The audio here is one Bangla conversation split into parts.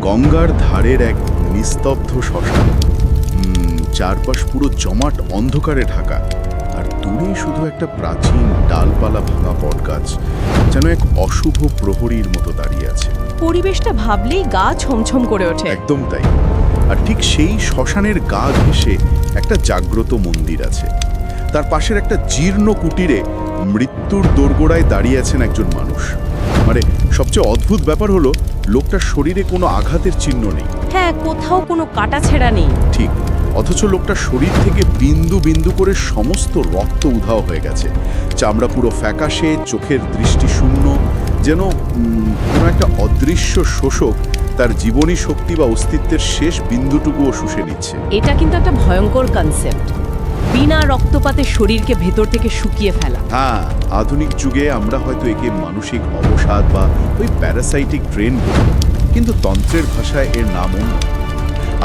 গঙ্গার ধারের এক নিস্তব্ধ শ্মশান। চারপাশ পুরো জমাট অন্ধকারে ঢাকা, আর দূরে শুধু একটা প্রাচীন ডালপালা ভাঙা বটগাছ যেন এক অশুভ প্রহরীর মতো দাঁড়িয়ে আছে। পরিবেশটা ভাবলেই গা ছমছম করে ওঠে। একদম তাই। আর ঠিক সেই শ্মশানের গা ঘেঁষে একটা জাগ্রত মন্দির আছে। তার পাশের একটা জীর্ণ কুটিরে মৃত্যুর দোরগোড়ায় দাঁড়িয়ে আছেন একজন মানুষ। মানে সবচেয়ে অদ্ভুত ব্যাপার হলো লোকটার শরীরে কোনো আঘাতের চিহ্ন নেই। হ্যাঁ, কোথাও কোনো কাটাছেঁড়া নেই। ঠিক, অথচ লোকটার শরীর থেকে বিন্দু বিন্দু করে সমস্ত রক্ত উধাও হয়ে গেছে। চামড়া পুরো ফ্যাকাশে, চোখের দৃষ্টি শূন্য, যেন কোনো একটা অদৃশ্য শোষক তার জীবনী শক্তি বা অস্তিত্বের শেষ বিন্দুটুকুও শুষে নিচ্ছে। এটা কিন্তু একটা ভয়ঙ্কর কনসেপ্ট, বিনা রক্তপাতে শরীরকে ভেতর থেকে শুকিয়ে ফেলা। হ্যাঁ, আধুনিক যুগে আমরা হয়তো একে মানসিক অবসাদ বা ওই প্যারাসাইটিক ড্রেন বলি, কিন্তু তন্ত্রের ভাষায় এর নাম অন্য।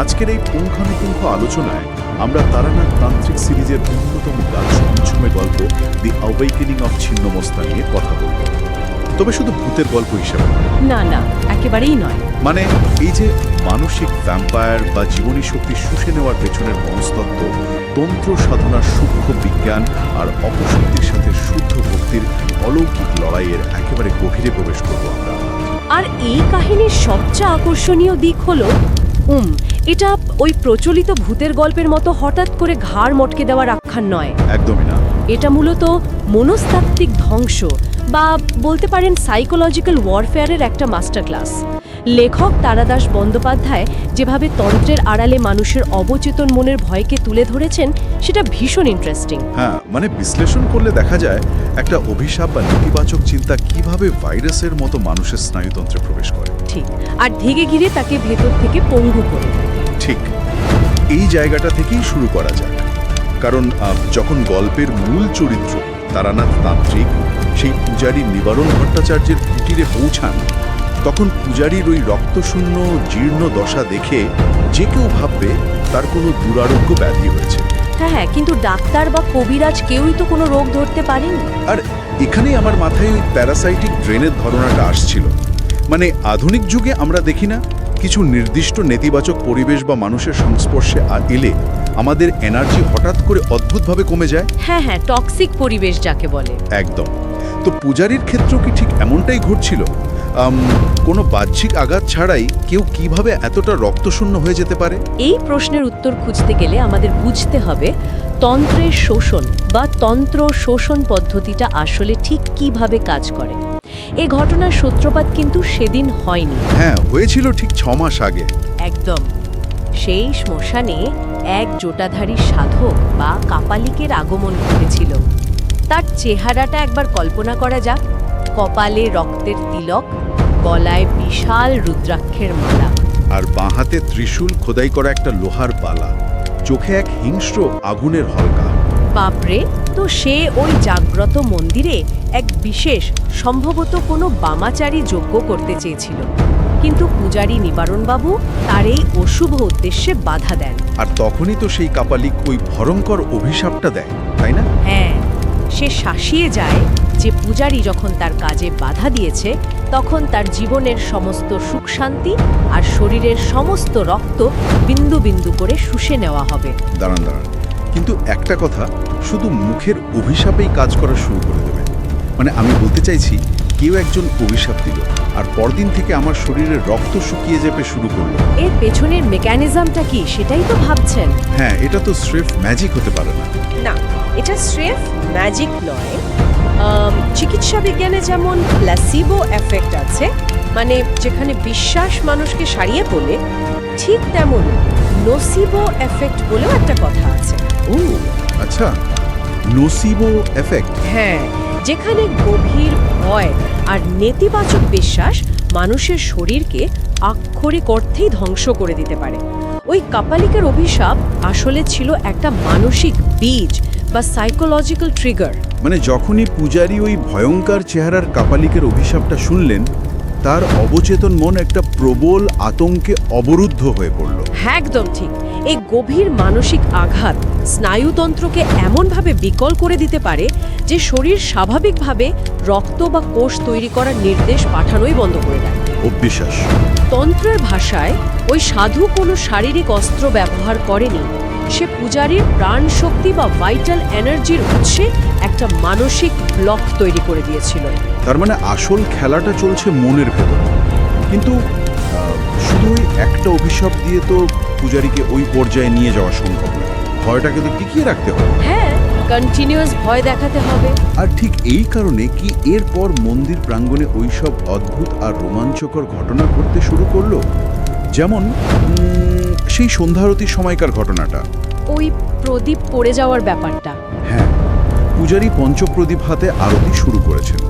আজকের এই পুঙ্খানুপুঙ্খ আলোচনায় আমরা তারানাথ তান্ত্রিক সিরিজের অন্যতম ছমছমে গল্প দি অ্যাওয়েকেনিং অফ ছিন্নমস্তা নিয়ে কথা বলব। তবে শুধু ভূতের গল্প হিসেবে না না, একেবারেই নয়। মানে এই যে মানসিক ভ্যাম্পায়ার বা জীবনী শক্তি শুষে নেওয়ার পেছনের মনস্তত্ত্ব, তন্ত্র সাধনার সূক্ষ্ম বিজ্ঞান আর অপশক্তির সাথে শুদ্ধ ভক্তির অলৌকিক লড়াইয়ের একেবারে গভীরে প্রবেশ করব আমরা। আর এই কাহিনীর সবচেয়ে আকর্ষণীয় দিক হলো এটা ওই প্রচলিত ভূতের গল্পের মতো হঠাৎ করে ঘাড় মটকে দেওয়ার আখ্যান নয়। একদমই না। এটা মূলত মনস্তাত্ত্বিক ধ্বংস বা বলতে পারেন সাইকোলজিক্যাল ওয়ারফেয়ারের একটা মাস্টার ক্লাস। লেখক তারাদাস বন্দ্যোপাধ্যায় যেভাবে তন্ত্রের আড়ালে মানুষের অবচেতন মনের ভয়কে তুলে ধরেছেন, সেটা ভীষণ ইন্টারেস্টিং। হ্যাঁ, মানে বিশ্লেষণ করলে দেখা যায় একটা অভিশাপ বা নেতিবাচক চিন্তা কিভাবে ভাইরাসের মতো মানুষের স্নায়ুতন্ত্রে প্রবেশ করে। ঠিক, আর ধীরে ধীরে তাকে ভেতর থেকে পঙ্গু করে। ঠিক, এই জায়গাটা থেকেই শুরু করা যাক। কারণ যখন গল্পের মূল চরিত্র তারানাথ তান্ত্রিক সেই পূজারী নিবারণ ভট্টাচার্যের কুটিরে পৌঁছান, তখন পূজারীর ওই রক্তশূন্য জীর্ণ দশা দেখে যে কেউ ভাববে তার কোনো দুরারোগ্য ব্যাধি হয়েছে। হ্যাঁ, কিন্তু ডাক্তার বা কবিরাজ কেউই তো কোনো রোগ ধরতে পারেনি। আর এখানেই আমার মাথায় ওই প্যারাসাইটিক ড্রেনের ধারণাটা আসছিল। মানে আধুনিক যুগে আমরা দেখি না, কিছু নির্দিষ্ট নেতিবাচক পরিবেশ বা মানুষের সংস্পর্শে এলে আমাদের এনার্জি হঠাৎ করে অদ্ভুতভাবে কমে যায়। হ্যাঁ হ্যাঁ, টক্সিক পরিবেশ যাকে বলে। একদম। তো পূজারীর ক্ষেত্রেও কি ঠিক এমনটাই ঘটছিল? কোনো বাহ্যিক আঘাত ছাড়াই কেউ কিভাবে এতটা রক্তশূন্য হয়ে যেতে পারে? এই প্রশ্নের উত্তর খুঁজতে গেলে আমাদের বুঝতে হবে তন্ত্রের শোষণ বা তন্ত্র শোষণ পদ্ধতিটা আসলে ঠিক কিভাবে কাজ করে। এই ঘটনার সূত্রপাত কিন্তু সেদিন হয়নি। হ্যাঁ, হয়েছিল ঠিক 6 মাস আগে। একদম। সেই শ্মশানে এক জটাধারী সাধক বা কাপালিকের আগমন ঘটেছিল। তার চেহারাটা একবার কল্পনা করা যাক। কপালে রক্তের তিলক, গলায় বিশাল রুদ্রাক্ষের মালা, আর বাঁ হাতে ত্রিশূল খোদাই করা একটা লোহার বালা, চোখে এক হিংস্র আগুনের হলকা। বাপরে! তো সে ওই জাগ্রত মন্দিরে এক বিশেষ, সম্ভবত কোনো বামাচারী যজ্ঞ করতে চেয়েছিল, কিন্তু পূজারী নিবারণবাবু তার এই অশুভ উদ্দেশ্যে বাধা দেন। আর তখনই তো সেই কাপালিক ওই ভয়ঙ্কর অভিশাপটা দেয়, তাই না? হ্যাঁ, সে শাসিয়ে যায় যে পূজারী যখন তার কাজে বাধা দিয়েছে, তখন তার জীবনের সমস্ত সুখ শান্তি আর শরীরের সমস্ত রক্ত বিন্দু বিন্দু করে শুষে নেওয়া হবে। দাঁড়ান, কিন্তু একটা কথা, শুধু মুখের অভিশাপেই কাজ করা শুরু করে দেবে? মানে আমি বলতে চাইছি, কেউ একজন অভিশাপ দিল আর পরদিন থেকে আমার শরীরের রক্ত শুকিয়ে যেতে শুরু করলো। এর পেছনের মেকানিজমটা কি, সেটাই তো ভাবছেন? হ্যাঁ, এটা তো স্রেফ ম্যাজিক হতে পারে না। না, এটা স্রেফ ম্যাজিক নয়। চিকিৎসা বিজ্ঞানে যেমন প্ল্যাসিবো এফেক্ট আছে, মানে যেখানে বিশ্বাস মানুষকে সারিয়ে তোলে, ঠিক তেমন নোসিবো এফেক্ট বলেও একটা কথা আছে। ও আচ্ছা, নোসিবো এফেক্ট। হ্যাঁ, যেখানে গভীর ভয় আর নেতিবাচক বিশ্বাস মানুষের শরীরকে আক্ষরিক অর্থেই ধ্বংস করে দিতে পারে। ওই কাপালিকের অভিশাপ আসলে ছিল একটা মানসিক বীজ বা সাইকোলজিক্যাল ট্রিগার। মানে যখনই পূজারী ওই ভয়ঙ্কর চেহারার কাপালিকের অভিশাপটা শুনলেন, তার অবচেতন মন একটা প্রবল আতঙ্কে অবরুদ্ধ হয়ে পড়ল। হ্যাঁ, একদম ঠিক। এই গভীর মানসিক আঘাত স্নায়ুতন্ত্রকে এমনভাবে বিকল করে দিতে পারে যে শরীর স্বাভাবিকভাবে রক্ত বা কোষ তৈরি করার নির্দেশ পাঠানোই বন্ধ করে দেয়। অবিশ্বাস। তন্ত্রের ভাষায় ওই সাধু কোনো শারীরিক অস্ত্র ব্যবহার করেনি, সে পূজারীর প্রাণ শক্তি বা ভাইটাল এনার্জির উৎসে একটা মানসিক ব্লক তৈরি করে দিয়েছিল। তার মানে আসল খেলাটা চলছে মনের ভেতর। কিন্তু শুধু ওই একটা অভিশাপ দিয়ে তো পূজারীকে ওই পর্যায়ে নিয়ে যাওয়া সম্ভব না, ভয়টাকে তো টিকিয়ে রাখতে হবে। হ্যাঁ, কন্টিনিউয়াস ভয় দেখাতে হবে। আর ঠিক এই কারণে কি এরপর মন্দির প্রাঙ্গণে ওইসব অদ্ভুত আর রোমাঞ্চকর ঘটনা ঘটতে শুরু করলো, যেমন সেই সন্ধ্যারতির সময়কার ঘটনাটা। ওই প্রদীপ পড়ে যাওয়ার ব্যাপারটা। হ্যাঁ, পূজারী পঞ্চপ্রদীপ হাতে আরতি শুরু করেছেন,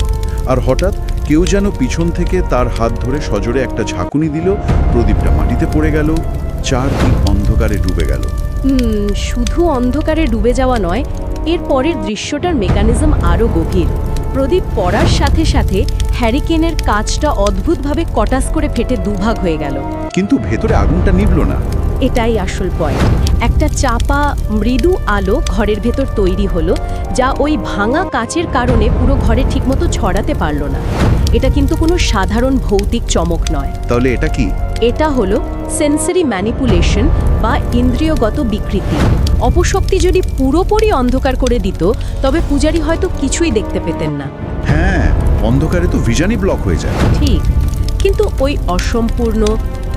আর হঠাৎ কেউ যেন পিছন থেকে তার হাত ধরে সজোরে একটা ঝাঁকুনি দিল, প্রদীপটা মাটিতে পড়ে গেল, চারদিক অন্ধকারে ডুবে গেল। শুধু অন্ধকারে ডুবে যাওয়া নয়, এর পরের দৃশ্যটার মেকানিজম আরও গভীর। প্রদীপ পড়ার সাথে সাথে হ্যারিকেনের কাচটা অদ্ভুতভাবে কটাস করে ফেটে দুভাগ হয়ে গেল। কিন্তু ভেতরে আগুনটা নিভল না। এটাই আসল পয়েন্ট। একটা চাপা মৃদু আলো ঘরের ভেতর তৈরি হলো, যা ওই ভাঙা কাচের কারণে পুরো ঘরে ঠিকমতো ছড়াতে পারল না। এটা কিন্তু কোনো সাধারণ ভৌতিক চমক নয়। তাহলে এটা কি? এটা হলো সেন্সরি ম্যানিপুলেশন বা ইন্দ্রিয়গত বিকৃতি। অপশক্তি যদি পুরোপুরি অন্ধকার করে দিত, তবে পূজারী হয়তো কিছুই দেখতে পেতেন না। হ্যাঁ, অন্ধকারে তো ভিশনই ব্লক হয়ে যায়। ঠিক, কিন্তু ওই অসম্পূর্ণ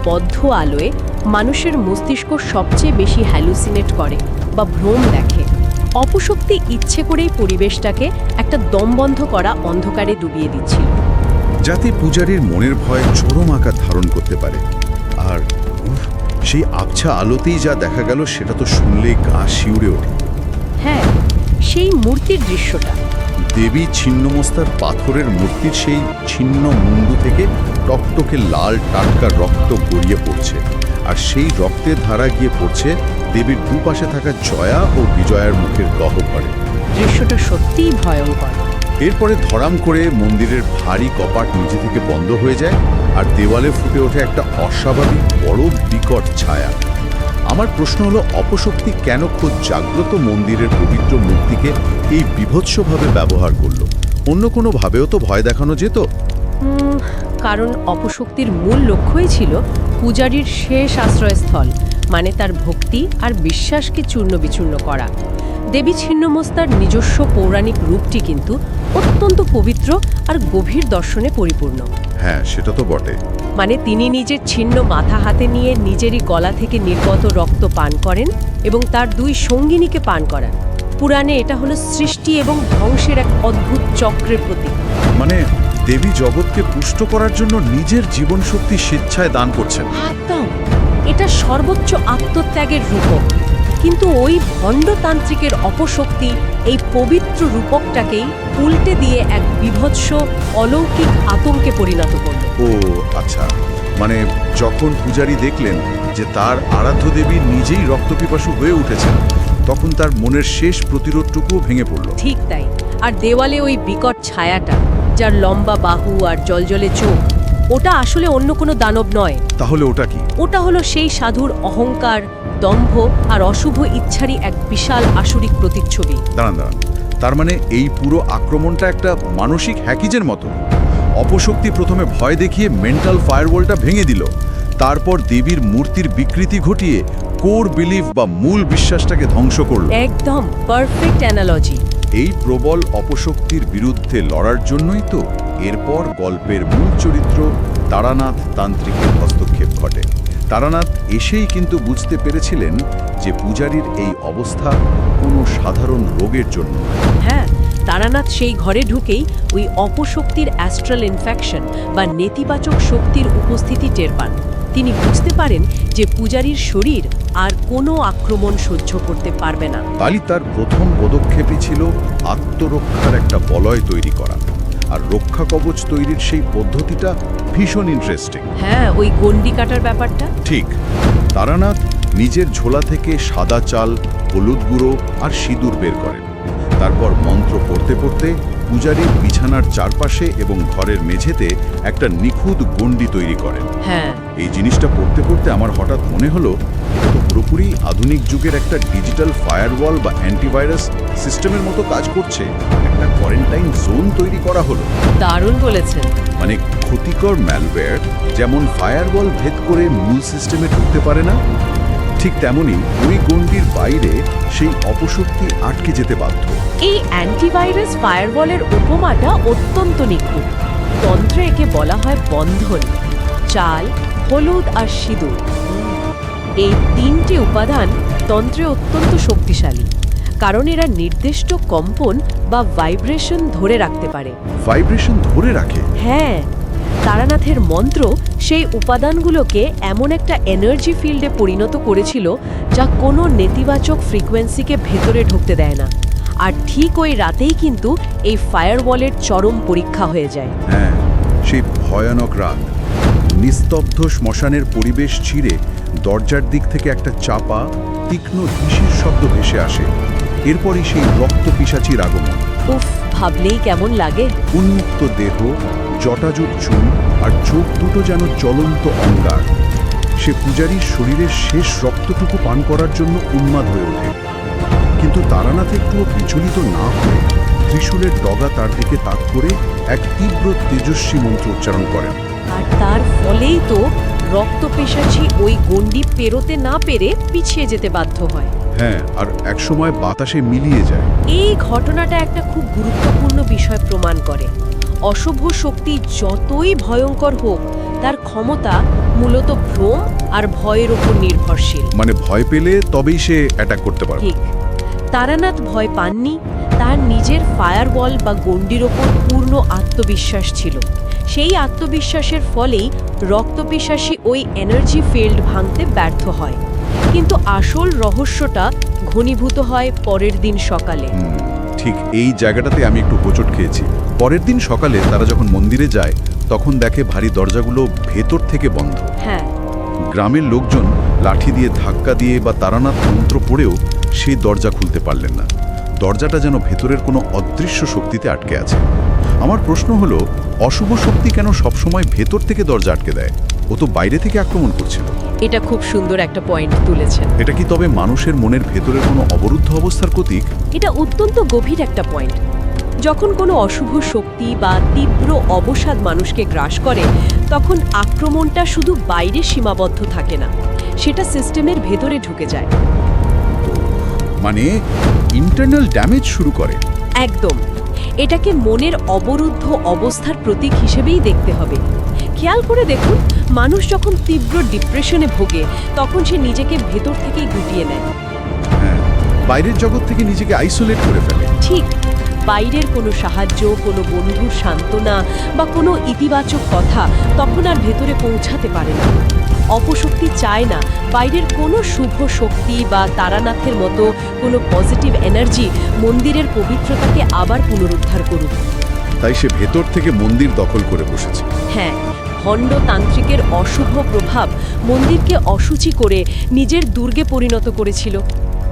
বদ্ধ আলোয় মানুষের মস্তিষ্ক সবচেয়ে বেশি হ্যালুসিনেট করে বা ভ্রম দেখে। অপশক্তি ইচ্ছে করেই পরিবেশটাকে একটা দমবন্ধ করা অন্ধকারে ডুবিয়ে দিচ্ছিল, যাতে পূজারীর মনের ভয় চরম আকার ধারণ করতে পারে। আর সেই আবছা আলোতেই যা দেখা গেল, সেটা তো শুনলেই গা শিউরে ওঠে। হ্যাঁ, সেই মূর্তির দৃশ্যটা। দেবী ছিন্নমস্তার পাথরের মূর্তির সেই ছিন্ন মুন্ডু থেকে টকটকে লাল টাটকা রক্ত গড়িয়ে পড়ছে, আর সেই রক্তের ধারা গিয়ে পড়ছে দেবীর দুপাশে থাকা জয়া ও বিজয়ার মুখের গহ্বরে। দৃশ্যটা সত্যিই ভয়ঙ্কর। এরপরে ধরাম করে মন্দিরের ভারী কপাট নিজে থেকে বন্ধ হয়ে যায়, আর দেওয়ালে ফুটে ওঠে একটা অস্বাভাবিক বড় বিকট ছায়া। আমার প্রশ্ন হলো, অপশক্তি কেন খোদ জাগ্রত মন্দিরের পবিত্র মূর্তিকে এই বিভৎসভাবে ব্যবহার করলো? অন্য কোনো ভাবেও তো ভয় দেখানো যেত। কারণ অপশক্তির মূল লক্ষ্যই ছিল পূজারীর শেষ আশ্রয়স্থল, মানে তার ভক্তি আর বিশ্বাসকে চূর্ণ বিচূর্ণ করা। দেবী ছিন্নমস্তার নিজস্ব পৌরাণিক রূপটি কিন্তু অত্যন্ত পবিত্র আর গভীর দর্শনে পরিপূর্ণ। হ্যাঁ, সেটা তো বটে। মানে তিনি নিজের ছিন্ন মাথা হাতে নিয়ে নিজেরই গলা থেকে নির্গত রক্ত পান করেন এবং তার দুই সঙ্গিনীকে পান করান। পুরাণে এটা হলো সৃষ্টি এবং ধ্বংসের এক অদ্ভুত চক্রের প্রতীক। মানে দেবী জগৎকে পুষ্ট করার জন্য নিজের জীবন শক্তি স্বেচ্ছায় দান করছেন। একদম, এটা সর্বোচ্চ আত্মত্যাগের রূপক। কিন্তু ওই ভণ্ডতান্ত্রিকের অপশক্তি এই পবিত্র রূপকটাকেই উল্টে দিয়ে এক বিভৎস অলৌকিক আতঙ্কে পরিণত করল। ও আচ্ছা, মানে যখন পূজারী দেখলেন যে তার আরাধ্য দেবী নিজেই রক্তপিপাসু হয়ে উঠেছেন, তখন তার মনের শেষ প্রতিরোধটুকুও ভেঙে পড়ল। ঠিক তাই। আর দেওয়ালে ওই বিকট ছায়াটা, যার লম্বা বাহু আর জলজলে চোখ, ওটা আসলে অন্য কোনো দানব নয়। তাহলে ওটা কি? ওটা হলো সেই সাধুর অহংকার, দম্ভ আর অশুভ ইচ্ছারই এক বিশাল আসরিক প্রতিচ্ছবি। দাঁড়ান দাঁড়ান, তার মানে এই পুরো আক্রমণটা একটা মানসিক হ্যাকিজের মতো। অপশক্তি প্রথমে ভয় দেখিয়ে মেন্টাল ফায়ারওয়ালটা ভেঙে দিল, তারপর দেবীর মূর্তির বিকৃতি ঘটিয়ে কোর বিলিফ বা মূল বিশ্বাসটাকে ধ্বংস করল। একদম পারফেক্ট অ্যানালজি। এই প্রবল অপশক্তির বিরুদ্ধে লড়ার জন্যই তো এরপর গল্পের মূল চরিত্র তারানাথ তান্ত্রিকের হস্তক্ষেপ ঘটে। তারানাথ এসেই কিন্তু বুঝতে পেরেছিলেন যে পূজারীর এই অবস্থা কোনো সাধারণ রোগের জন্য নয়। হ্যাঁ, তারানাথ সেই ঘরে ঢুকেই ওই অপশক্তির অ্যাস্ট্রাল ইনফেকশন বা নেতিবাচক শক্তির উপস্থিতি টের পান। তিনি বুঝতে পারেন যে পূজারীর শরীর আর কোনো আক্রমণ সহ্য করতে পারবে না। তাই তার প্রথম পদক্ষেপই ছিল আত্মরক্ষার একটা বলয় তৈরি করা, আর রক্ষা কবচ তৈরির সেই পদ্ধতিটা ভীষণ ইন্টারেস্টিং। হ্যাঁ, ওই গণ্ডি কাটার ব্যাপারটা ঠিক। তারানাথ নিজের ঝোলা থেকে সাদা চাল, হলুদ গুঁড়ো আর সিঁদুর বের করেন। তারপর মন্ত্র পড়তে পড়তে পূজারীর বিছানার চারপাশে এবং ঘরের মেঝেতে একটা নিখুঁত গণ্ডি তৈরি করেন। হ্যাঁ, এই জিনিসটা পড়তে পড়তে আমার হঠাৎ মনে হলো এটা তো পুরোপুরি আধুনিক যুগের একটা ডিজিটাল ফায়ারওয়াল বা অ্যান্টিভাইরাস সিস্টেমের মতো কাজ করছে। একটা কোয়ারেন্টাইন জোন তৈরি করা হলো। দারুণ বলেছেন। মানে ক্ষতিকর ম্যালওয়্যার যেমন ফায়ারওয়াল ভেদ করে মূল সিস্টেমে ঢুকতে পারে না, ঠিক তেমনি ওই গণ্ডির বাইরে সেই অপশক্তি আটকে যেতে বাধ্য। এই অ্যান্টিভাইরাস ফায়ারওয়ালের উপমাটা অত্যন্ত নিখুঁত। তন্ত্রে একে বলা হয় বন্ধন। চাল, হলুদ আর সিঁদুর, এই তিনটি উপাদান তন্ত্রে অত্যন্ত শক্তিশালী, কারণ এরা নির্দিষ্ট কম্পন বা ভাইব্রেশন ধরে রাখতে পারে। ভাইব্রেশন ধরে রাখে? হ্যাঁ, তারানাথের মন্ত্র সেই উপাদানগুলোকে এমন একটা এনার্জি ফিল্ডে পরিণত করেছিল যা কোনো নেতিবাচক ফ্রিকোয়েন্সিকে ভেতরে ঢুকতে দেয় না। আর ঠিক ওই রাতেই কিন্তু এই ফায়ারওয়ালের চরম পরীক্ষা হয়ে যায়। হ্যাঁ, সেই ভয়ানক রাত। নিস্তব্ধ শ্মশানের পরিবেশ ছিঁড়ে দরজার দিক থেকে একটা চাপা তীক্ষ্ণ হিসির শব্দ ভেসে আসে। এরপরই সেই রক্ত পিশাচির আগমন। উফ, ভাবলেই কেমন লাগে। উন্মুক্ত দেহ, জটাজুট চুল আর চোখ দুটো যেন চলন্ত অঙ্গার। সে পূজারীর শরীরের শেষ রক্তটুকু পান করার জন্য উন্মাদ হয়ে ওঠে। কিন্তু তারানাথ একটুও বিচলিত না হয়ে ত্রিশূলের ডগা তার দিকে তাক করে এক তীব্র তেজস্বী মন্ত্র উচ্চারণ করেন। আর তার ফলেই তো রক্তপেশাচি ওই গণ্ডি পেরোতে না পেরে পিছিয়ে যেতে বাধ্য হয়। হ্যাঁ, আর একসময় বাতাসে মিলিয়ে যায়। এই ঘটনাটা একটা খুব গুরুত্বপূর্ণ বিষয় প্রমাণ করে। অশুভ শক্তি যতই ভয়ঙ্কর হোক, তার ক্ষমতা মূলত ভ্রম আর ভয়ের উপর নির্ভরশীল। মানে ভয় পেলে তবেই সে অ্যাটাক করতে পারবে। ঠিক। তারানাথ ভয় পাননি, তার নিজের ফায়ারওয়াল বা গণ্ডির ওপর পূর্ণ আত্মবিশ্বাস ছিল। সেই আত্মবিশ্বাসের ফলেই রক্তপিশাচী ওই এনার্জি ফিল্ড ভাঙতে ব্যর্থ হয়। কিন্তু আসল রহস্যটা ঘনীভূত হয় পরের দিন সকালে। ঠিক এই জায়গাটাতে আমি একটু হোঁচট খেয়েছি। পরের দিন সকালে তারা যখন মন্দিরে যায় তখন দেখে ভারী দরজাগুলো ভেতর থেকে বন্ধ। হ্যাঁ, গ্রামের লোকজন লাঠি দিয়ে ধাক্কা দিয়ে বা তারানাথ মন্ত্র পড়েও সেই দরজা খুলতে পারলেন না। দরজাটা যেন ভেতরের কোনো অদৃশ্য শক্তিতে আটকে আছে। আমার প্রশ্ন হলো, অশুভ শক্তি কেন সবসময় ভেতর থেকে দরজা আটকে দেয়? ও তো বাইরে থেকে আক্রমণ করছিল। এটা খুব সুন্দর একটা পয়েন্ট তুলেছেন। এটা কি তবে মানুষের মনের ভেতরের কোনো অবরুদ্ধ অবস্থার প্রতীক? এটা অত্যন্ত গভীর একটা পয়েন্ট। যখন কোনো অশুভ শক্তি বা তীব্র অবসাদ মানুষকে গ্রাস করে, তখন আক্রমণটা শুধু বাইরে সীমাবদ্ধ থাকে না, সেটা সিস্টেমের ভেতরে ঢুকে যায়। মানে ইন্টারনাল ড্যামেজ শুরু করে। একদম। এটাকে মনের অবরুদ্ধ অবস্থার প্রতীক হিসেবেই দেখতে হবে। খেয়াল করে দেখুন, মানুষ যখন তীব্র ডিপ্রেশনে ভোগে, তখন সে নিজেকে ভেতর থেকেই গুটিয়ে নেয়। হ্যাঁ, বাইরের জগৎ থেকে নিজেকে আইসোলেট করে ফেলে। ঠিক। বাইরের কোনো সাহায্য, কোনো বন্ধুর সান্ত্বনা বা কোনো ইতিবাচক কথা তখন আর ভেতরে পৌঁছাতে পারে না। অপশক্তি চায় না বাইরের কোনো শুভ শক্তি বা তারানাথের মতো কোনো পজিটিভ এনার্জি মন্দিরের পবিত্রতাকে আবার পুনরুদ্ধার করুক। তাই সে ভেতর থেকে মন্দির দখল করে বসেছে। হ্যাঁ, ভণ্ড তান্ত্রিকের অশুভ প্রভাব মন্দিরকে অশুচি করে নিজের দুর্গে পরিণত করেছিল।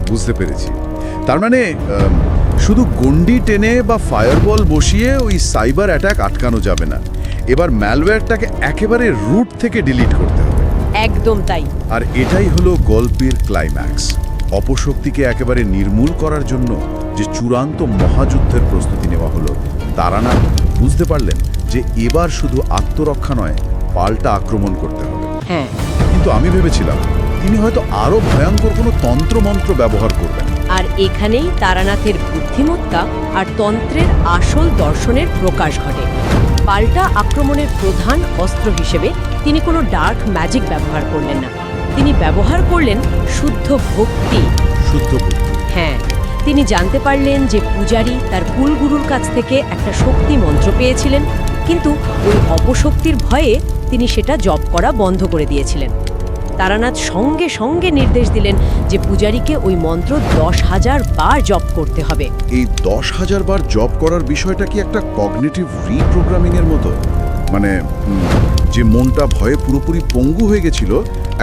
বুঝতে পেরেছি। তার মানে শুধু গণ্ডি টেনে বা ফায়ারবল বসিয়ে ওই সাইবার অ্যাটাক আটকানো যাবে না। এবার ম্যালওয়্যারটাকে একেবারে রুট থেকে ডিলিট করতে হবে। একদম তাই। আর এটাই হলো গল্পের ক্লাইম্যাক্স। অপশক্তিকে একেবারে নির্মূল করার জন্য যে চূড়ান্ত মহাযুদ্ধের প্রস্তুতি নেওয়া হলো। তারানাথ বুঝতে পারলেন যে এবার শুধু আত্মরক্ষা নয়, পাল্টা আক্রমণ করতে হবে। হ্যাঁ, কিন্তু আমি ভেবেছিলাম তিনি হয়তো আরো ভয়ঙ্কর কোনো তন্ত্রমন্ত্র ব্যবহার করবেন। আর এখানেই তারানাথের বুদ্ধিমত্তা আর তন্ত্রের আসল দর্শনের প্রকাশ ঘটে। পাল্টা আক্রমণের প্রধান অস্ত্র হিসেবে তিনি কোনো ডার্ক ম্যাজিক ব্যবহার করলেন না, তিনি ব্যবহার করলেন শুদ্ধ ভক্তি। শুদ্ধ ভক্তি। হ্যাঁ, তিনি জানতে পারলেন যে পূজারী তার কুলগুরুর কাছ থেকে একটা শক্তি মন্ত্র পেয়েছিলেন, কিন্তু ওই অপশক্তির ভয়ে তিনি সেটা জপ করা বন্ধ করে দিয়েছিলেন। তারানাথ সঙ্গে সঙ্গে নির্দেশ দিলেন যে পূজারীকে ওই মন্ত্র 10,000 বার জপ করতে হবে। এই 10,000 বার জপ করার বিষয়টা কি একটা কগনিটিভ রিপ্রোগ্রামিং এর মতো? মানে যে মনটা ভয়ে পুরোপুরি পঙ্গু হয়ে গেছিল,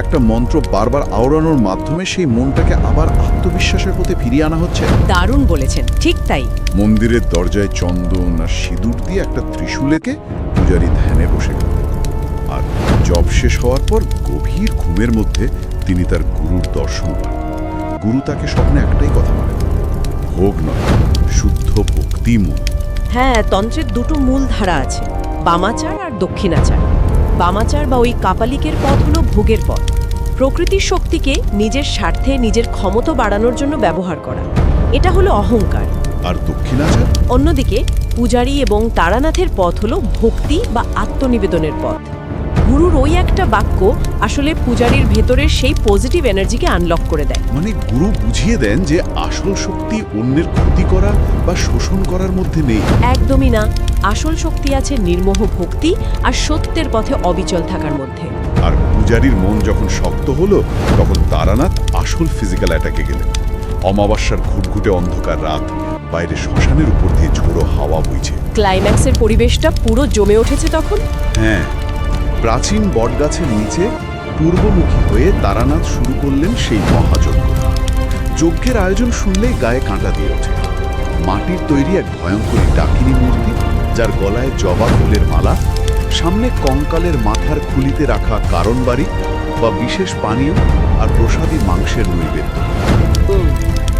একটা মন্ত্র বারবার আওড়ানোর মাধ্যমে সেই মনটাকে আবার আত্মবিশ্বাসের পথে ফিরিয়ে আনা হচ্ছে। দারুণ বলেছেন, ঠিক তাই। মন্দিরের দরজায় চন্দন আর সিঁদুর দিয়ে একটা ত্রিশূলেকে পূজারী ধ্যানে বসে গেল। আর জপ শেষ হওয়ার পর গভীর ঘুমের মধ্যে তিনি তার গুরুর দর্শন পান। গুরু তাকে স্বপ্নে একটাই কথা বলেন, ভোগ নয়, শুদ্ধ ভক্তি মূল। হ্যাঁ, তন্ত্রের দুটো মূল ধারা আছে, বামাচার আর দক্ষিণাচার। বামাচার বা ওই কাপালিকের পথ হলো ভোগের পথ, প্রকৃতির শক্তিকে নিজের স্বার্থে নিজের ক্ষমতা বাড়ানোর জন্য ব্যবহার করা, এটা হলো অহংকার। আর দক্ষিণাচার? অন্যদিকে পূজারী এবং তারানাথের পথ হলো ভক্তি বা আত্মনিবেদনের পথ। গুরুর ওই একটা বাক্য আসলে পূজারীর ভেতরের সেই পজিটিভ এনার্জিকে আনলক করে দেয়। মানে গুরু বুঝিয়ে দেন যে আসল শক্তি অন্যের ক্ষতি করা বা শোষণ করার মধ্যে নেই। একদমই না, আসল শক্তি আছে নির্মোহ ভক্তি আর সত্যের পথে অবিচল থাকার মধ্যে। আর পূজারীর মন যখন শক্ত হলো, তখন তারানাথ আসল ফিজিক্যাল অ্যাটাকে গেলেন। অমাবস্যার ঘুটঘুটে অন্ধকার রাত, বাইরে শ্মশানের উপর দিয়ে ঝোড়ো হাওয়া বইছে। ক্লাইম্যাক্সের পরিবেশটা পুরো জমে উঠেছে তখন। হ্যাঁ, প্রাচীন বটগাছের নিচে পূর্বমুখী হয়ে তারানাথ শুরু করলেন সেই মহাযজ্ঞ। যজ্ঞের আয়োজন শুনলেই গায়ে কাঁটা দিয়ে ওঠে। মাটির তৈরি এক ভয়ঙ্কর ডাকিনী মূর্তি, যার গলায় জবা ফুলের মালা, সামনে কঙ্কালের মাথার খুলিতে রাখা কারণবাড়ি বা বিশেষ পানীয় আর প্রসাদী মাংসের নৈবেদ্য।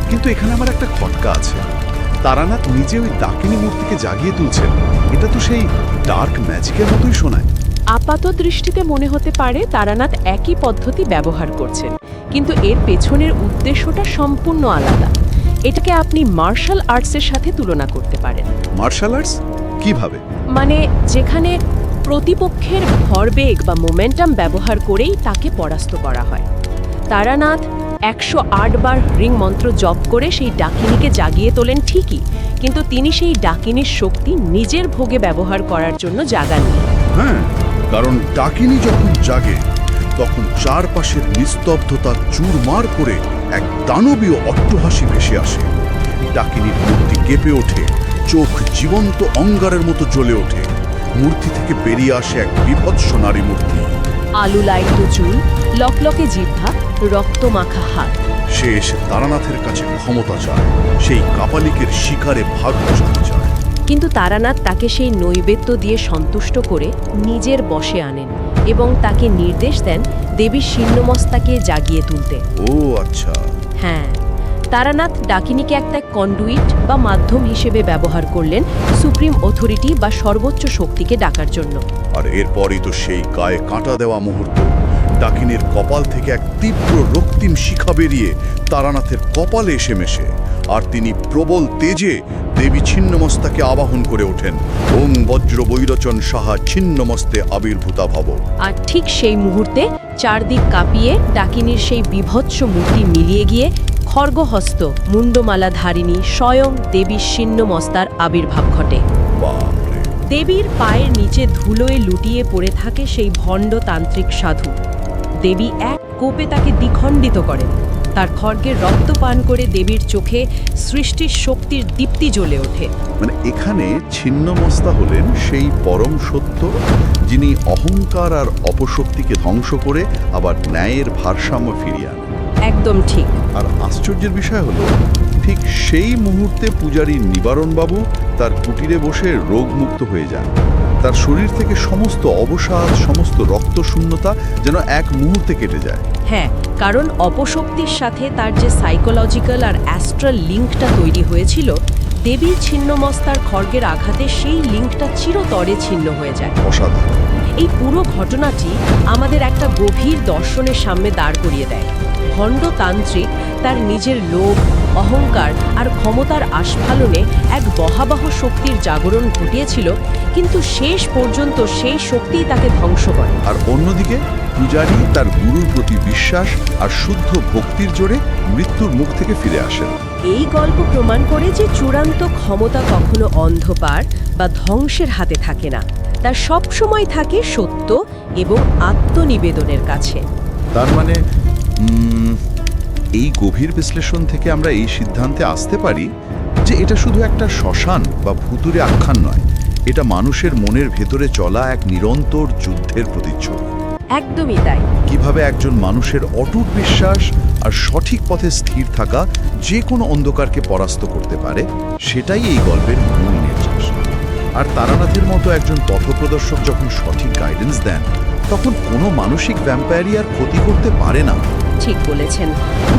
কিন্তু এখানে আমার একটা খটকা আছে। তারানাথ নিজে ওই ডাকিনী মূর্তিকে জাগিয়ে তুলছেন, এটা তো সেই ডার্ক ম্যাজিকের মতোই শোনায়। আপাত দৃষ্টিতে মনে হতে পারে তারানাথ একই পদ্ধতি ব্যবহার করছেন, কিন্তু এর পেছনের উদ্দেশ্যটা সম্পূর্ণ আলাদা। এটাকে আপনি মার্শাল আর্টসের সাথে তুলনা করতে পারেন। মার্শাল আর্টস কিভাবে? মানে যেখানে প্রতিপক্ষের ভরবেগ বা মোমেন্টাম ব্যবহার করেই তাকে পরাস্ত করা হয়। তারানাথ 108 বার রিং মন্ত্র জপ করে সেই ডাকিনীকে জাগিয়ে তোলেন ঠিকই, কিন্তু তিনি সেই ডাকিনীর শক্তি নিজের ভোগে ব্যবহার করার জন্য জাগাননি। হ্যাঁ, কারণ ডাকিনী যখন জাগে তখন চারপাশের নিস্তব্ধতা চুরমার করে এক দানবীয় অট্টহাসি ভেসে আসে। ডাকিনীর মূর্তি কেঁপে ওঠে, চোখ জীবন্ত অঙ্গারের মতো জ্বলে ওঠে। মূর্তি থেকে বেরিয়ে আসে এক বিভৎস নারী মূর্তি। আলু লাইট চুল, লকলকে জিহ্বা, রক্ত মাখা হাত। সে এসে তারানাথের কাছে ক্ষমতা চায়, সেই কাপালিকের শিকারে ভাগ বসাতে চায়। কিন্তু তারানাথ তাকে সেই নৈবেদ্য দিয়ে সন্তুষ্ট করে নিজের বশে আনেন এবং তাকে নির্দেশ দেন দেবীর ছিন্নমস্তাকে জাগিয়ে তুলতে। ও আচ্ছা। হ্যাঁ, তারানাথ ডাকিনীকে একটা কন্ডুইট বা মাধ্যম হিসেবে ব্যবহার করলেন সুপ্রিম অথরিটি বা সর্বোচ্চ শক্তিকে ডাকার জন্য। আর এরপরই তো সেই গায়ে কাঁটা দেওয়া মুহূর্ত। ডাকিনীর কপাল থেকে এক তীব্র রক্তিম শিখা বেরিয়ে তারানাথের কপালে এসে মেশে, আর তিনি প্রবল তেজে দেবী ছিন্নমস্তাকে আবাহন করে ওঠেন। ওং বজ্র বৈরচন সাহা ছিন্নমস্তে আবির্ভূতা ভব। আর ঠিক সেই মুহূর্তে চারদিক কাঁপিয়ে ডাকিনীর সেই বিভৎস মূর্তি মিলিয়ে গিয়ে খড়গহস্ত মুন্ডমালা ধারিণী স্বয়ং দেবীর ছিন্নমস্তার আবির্ভাব ঘটে। বাপরে! দেবীর পায়ের নিচে ধুলোয় লুটিয়ে পড়ে থাকে সেই ভণ্ড তান্ত্রিক সাধু। দেবী এক কোপে তাকে দ্বিখণ্ডিত করেন। তার খড়গের রক্ত পান করে দেবীর চোখে সৃষ্টির শক্তির দীপ্তি জ্বলে ওঠে। মানে এখানে ছিন্নমস্তা হলেন সেই পরম সত্য, যিনি অহংকার আর অপশক্তিকে ধ্বংস করে আবার ন্যায়ের ভারসাম্য ফিরিয়ে আনেন। একদম ঠিক। আর আশ্চর্যের বিষয় হলো, ঠিক সেই মুহূর্তে পূজারী নিবারণবাবু তার কুটিরে বসে রোগমুক্ত হয়ে যান। তার শরীর থেকে সমস্ত অবসাদ, সমস্ত রক্তশূন্যতা যেন এক মুহূর্তে কেটে যায়। হ্যাঁ, কারণ অপশক্তির সাথে তার যে সাইকোলজিক্যাল আর অ্যাস্ট্রাল লিঙ্কটা তৈরি হয়েছিল, দেবীর ছিন্নমস্তার খড়গের আঘাতে সেই লিঙ্কটা চিরতরে ছিন্ন হয়ে যায়। অসাধারণ। এই পুরো ঘটনাটি আমাদের একটা গভীর দর্শনের সামনে দাঁড় করিয়ে দেয়। ভণ্ডতান্ত্রিক তার নিজের লোভ, অহংকার আর ক্ষমতার আস্ফালনে এক বহাবহ শক্তির জাগরণ ঘটিয়েছিল, কিন্তু শেষ পর্যন্ত সেই শক্তিই তাকে ধ্বংস করে। আর অন্যদিকে পূজারী তার গুরুর প্রতি বিশ্বাস আর শুদ্ধ ভক্তির জোরে মৃত্যুর মুখ থেকে ফিরে আসেন। এই গল্প প্রমাণ করে যে চূড়ান্ত ক্ষমতা কখনো অন্ধকার বা ধ্বংসের হাতে থাকে না, তা সবসময় থাকে সত্য এবং আত্মনিবেদনের কাছে। তার মানে এই গভীর বিশ্লেষণ থেকে আমরা এই সিদ্ধান্তে আসতে পারি যে এটা শুধু একটা শ্মশান বা ভুতুরে আখ্যান নয়, এটা মানুষের মনের ভেতরে চলা এক নিরন্তর যুদ্ধের প্রতিচ্ছবি। একদমই তাই। কিভাবে একজন মানুষের অটুট বিশ্বাস আর সঠিক পথে স্থির থাকা যে কোনো অন্ধকারকে পরাস্ত করতে পারে, সেটাই এই গল্পের মূল নির্যাস। আর তারানাথের মতো একজন পথপ্রদর্শক যখন সঠিক গাইডেন্স দেন, তখন কোনো মানসিক ভ্যাম্পায়ারই আর ক্ষতি করতে পারে না। ঠিক বলেছেন।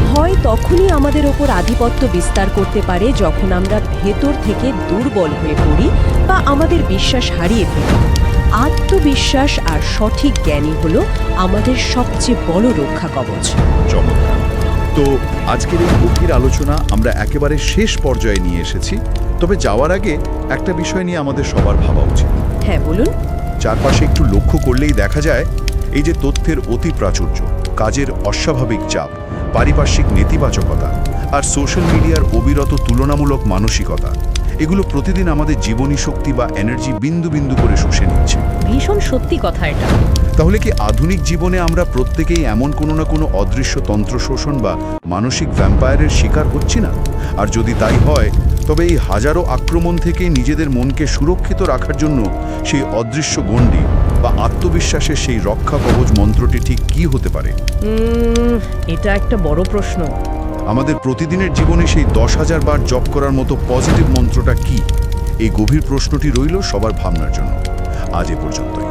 ভয় তখনই আমাদের ওপর আধিপত্য বিস্তার করতে পারে যখন আমরা ভেতর থেকে দুর্বল হয়ে পড়ি বা আমাদের বিশ্বাস হারিয়ে ফেলি। আত্মবিশ্বাস আর সঠিক জ্ঞানই হলো আমাদের সবচেয়ে বড় রক্ষা কবচ। চমৎকার। তো আজকের এই গভীর আলোচনা আমরা একেবারে শেষ পর্যায়ে নিয়ে এসেছি। তবে যাওয়ার আগে একটা বিষয় নিয়ে আমাদের সবার ভাবা উচিত। হ্যাঁ, বলুন। চারপাশে একটু লক্ষ্য করলেই দেখা যায়, এই যে তথ্যের অতি প্রাচুর্য, কাজের অস্বাভাবিক চাপ, পারিপার্শ্বিক নেতিবাচকতা আর সোশ্যাল মিডিয়ার অবিরত তুলনামূলক মানসিকতা, এগুলো প্রতিদিন আমাদের জীবনী শক্তি বা এনার্জি বিন্দু বিন্দু করে শুষে নিচ্ছে। ভীষণ সত্যি কথা এটা। তাহলে কি আধুনিক জীবনে আমরা প্রত্যেকেই এমন কোনো না কোনো অদৃশ্য তন্ত্র শোষণ বা মানসিক ভ্যাম্পায়ারের শিকার হচ্ছি না? আর যদি তাই হয়, তবে এই হাজারো আক্রমণ থেকে নিজেদের মনকে সুরক্ষিত রাখার জন্য সেই অদৃশ্য গণ্ডি বা আত্মবিশ্বাসের সেই রক্ষা কবচ মন্ত্রটি ঠিক কী হতে পারে? এটা একটা বড় প্রশ্ন। আমাদের প্রতিদিনের জীবনে সেই 10,000 বার জপ করার মতো পজিটিভ মন্ত্রটা কি? এই গভীর প্রশ্নটি রইল সবার ভাবনার জন্য। আজ এ পর্যন্তই।